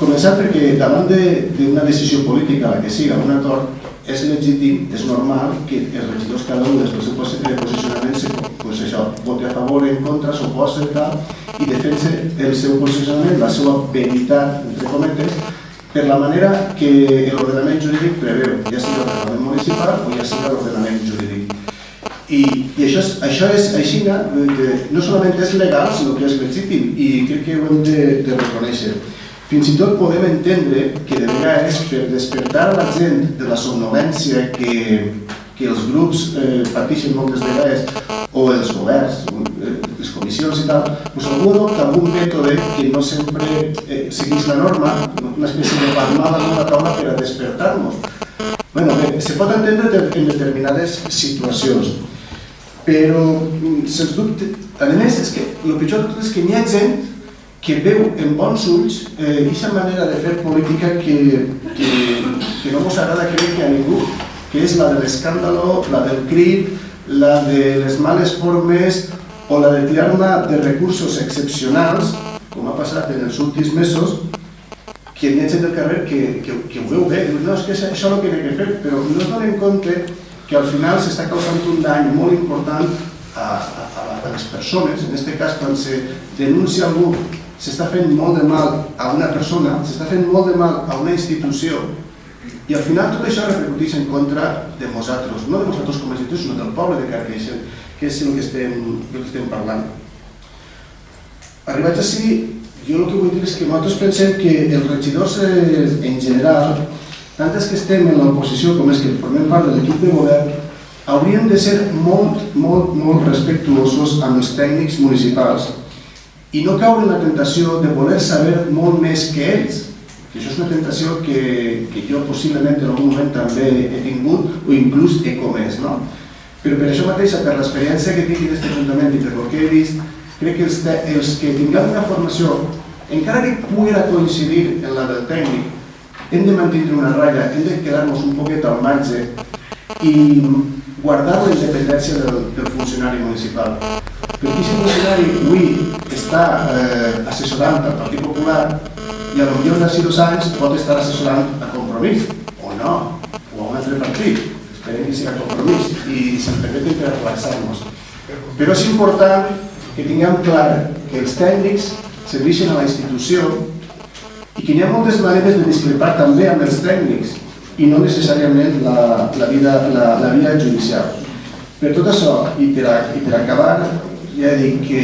Començant perquè davant d'una decisió política, la que siga, un acord, és legítim, és normal que els regidors cada un després del posicionament voti a favor, en contra, s'oposa i defensa el seu posicionament, la seva veritat, entre cometes, per la manera que l'ordenament jurídic preveu, ja sigui l'ordenament municipal o ja sigui l'ordenament jurídic. I això és així, no solament és legal, sinó que és legítim i crec que ho hem de reconèixer. Fins i tot podem entendre que de vegades per despertar a la gent de la somnolència que els grups pateixen moltes vegades o els governs, les comissions i tal, algú adopta algun mètode que no sempre segueix la norma, una espècie de palmada en una taula per a despertar-nos. Se pot entendre en determinades situacions, però sens dubte, a més, el pitjor de tot és que n'hi ha gent que veu en bons ulls aquesta manera de fer política que no ens agrada crec que a ningú, que és la de l'escàndalo, la del crit, la de les males formes o la de tirar-me de recursos excepcionals, com ha passat en els últims mesos, que hi ha gent del carrer que ho veu bé, diu, no, és que això és el que he de fer, però no es donen compte que al final s'està causant un dany molt important a les persones. En aquest cas, quan se denuncia algú, s'està fent molt de mal a una persona, s'està fent molt de mal a una institució, i al final tot això repercuteix en contra de nosaltres, no de nosaltres com a institució, sinó del poble de Carqueixa, que és el que estem parlant. Arribats així, jo el que vull dir és que nosaltres pensem que els regidors en general, tant els que estem en l'oposició com els que formem part de l'equip de govern, haurien de ser molt respectuosos amb els tècnics municipals i no caure en la tentació de voler saber molt més que ells, que això és una tentació que jo possiblement en algun moment també he tingut o inclús he comès. Però per això mateix, per l'experiència que tinc en aquest ajuntament i per el que he vist, crec que els que tinguem una formació, encara que pugui coincidir en la del tècnic, hem de mantenir una ratlla, hem de quedar-nos un poquet al marge i guardar la independència del funcionari municipal. Perquè aquest funcionari avui està assessorant al Partit Popular i potser d'aquí 2 anys pot estar assessorant a Compromís, o no, o a un altre partit. Esperem que sigui a Compromís i se'ns permeti per relaxar-nos. Però és important que tinguem clar que els tècnics serveixen a la institució i que hi ha moltes maneres de discrepar també amb els tècnics i no necessàriament la via judicial. Per tot això, i per acabar, ja dic que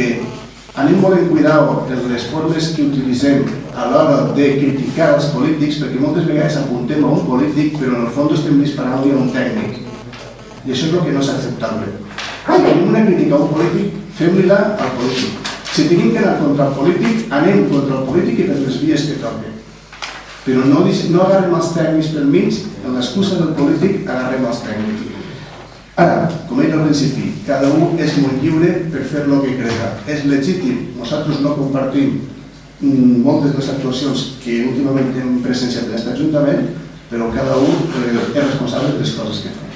anem molt en cuidado en les formes que utilitzem a l'hora de criticar els polítics, perquè moltes vegades apuntem a un polític però en el fons estem disparant-li a un tècnic. I això és el que no és acceptable. Si tenim una crítica a un polític, fem-li-la al polític. Si tenim que anar contra el polític, anem contra el polític i per les vies que toquen. Però no agarrem els tècnics pel mig, en l'excusa del polític agarrem els tècnics. Ara, com he dit al principi, cada un és molt lliure per fer el que crega. És legítim, nosaltres no compartim moltes de les actuacions que últimament hem presenciat en aquest Ajuntament, però cada un és responsable de les coses que fa.